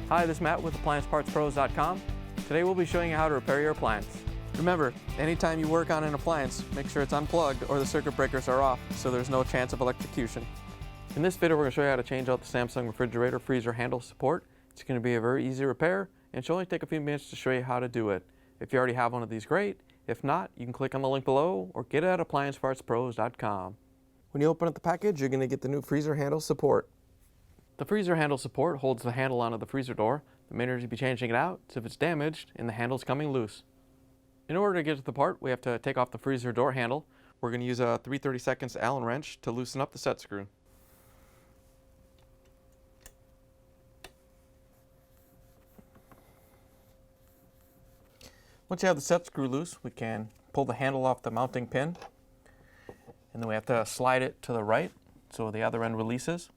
Hi, this is Matt with AppliancePartsPros.com. Today we'll be showing you how to repair your appliance. Remember, anytime you work on an appliance, make sure it's unplugged or the circuit breakers are off so there's no chance of electrocution. In this video, we're going to show you how to change out the Samsung refrigerator freezer handle support. It's going to be a very easy repair and it should only take a few minutes to show you how to do it. If you already have one of these, great. If not, you can click on the link below or get it at AppliancePartsPros.com. When you open up the package, you're going to get the new freezer handle support. The freezer handle support holds the handle onto the freezer door. The main reason you'll be changing it out is if it's damaged and the handle's coming loose. In order to get to the part, we have to take off the freezer door handle. We're going to use a 3/32 Allen wrench to loosen up the set screw. Once you have the set screw loose, we can pull the handle off the mounting pin, and then we have to slide it to the right so the other end releases.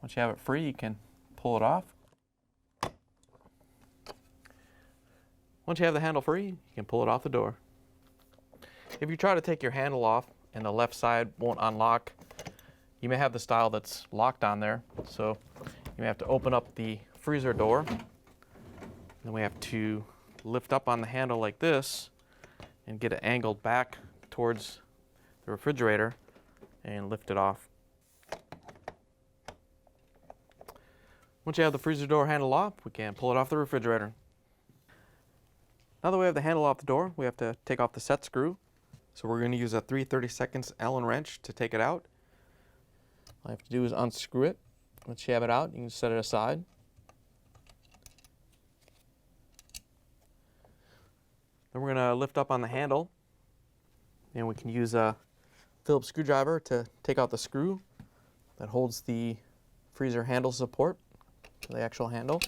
Once you have it free, you can pull it off. Once you have the handle free, you can pull it off the door. If you try to take your handle off and the left side won't unlock, you may have the style that's locked on there. So you may have to open up the freezer door. Then we have to lift up on the handle like this and get it angled back towards the refrigerator and lift it off. Once you have the freezer door handle off, we can pull it off the refrigerator. Now that we have the handle off the door, we have to take off the set screw. So we're going to use a 3/32 Allen wrench to take it out. All you have to do is unscrew it. Once you have it out, you can set it aside. Then we're going to lift up on the handle, and we can use a Phillips screwdriver to take out the screw that holds the freezer handle support to the actual handle.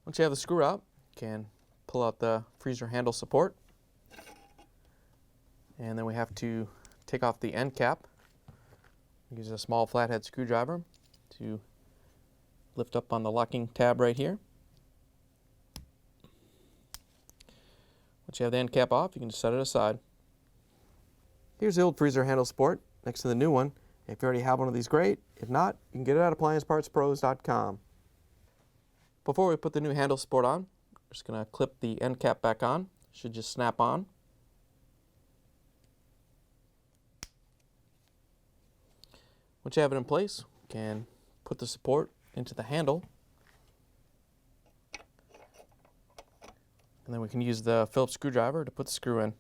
Once you have the screw out, you can pull out the freezer handle support, and then we have to take off the end cap. Use a small flathead screwdriver to lift up on the locking tab right here. Once you have the end cap off, you can just set it aside. Here's the old freezer handle support next to the new one. If you already have one of these, great. If not, you can get it at AppliancePartsPros.com. Before we put the new handle support on, we're just going to clip the end cap back on. It should just snap on. Once you have it in place, you can put the support into the handle. And then we can use the Phillips screwdriver to put the screw in.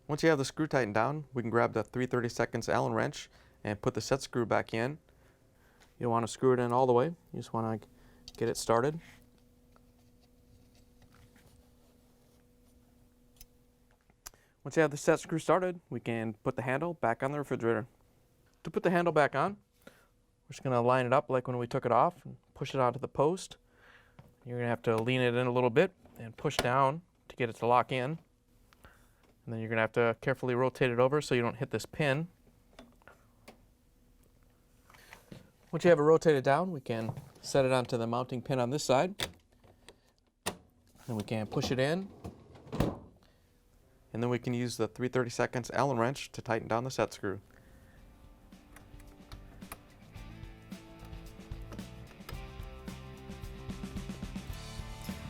Once you have the screw tightened down, we can grab the 3/32 Allen wrench and put the set screw back in. You don't want to screw it in all the way. You just want to get it started. Once you have the set screw started, we can put the handle back on the refrigerator. To put the handle back on, we're just going to line it up like when we took it off and push it onto the post. You're going to have to lean it in a little bit and push down to get it to lock in. And then you're going to have to carefully rotate it over so you don't hit this pin. Once you have it rotated down, we can set it onto the mounting pin on this side. And we can push it in. And then we can use the 3/32 Allen wrench to tighten down the set screw.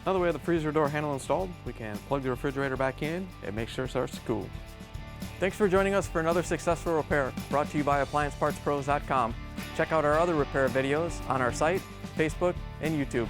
Now that we have the freezer door handle installed, we can plug the refrigerator back in and make sure it starts to cool. Thanks for joining us for another successful repair brought to you by AppliancePartsPros.com. Check out our other repair videos on our site, Facebook, and YouTube.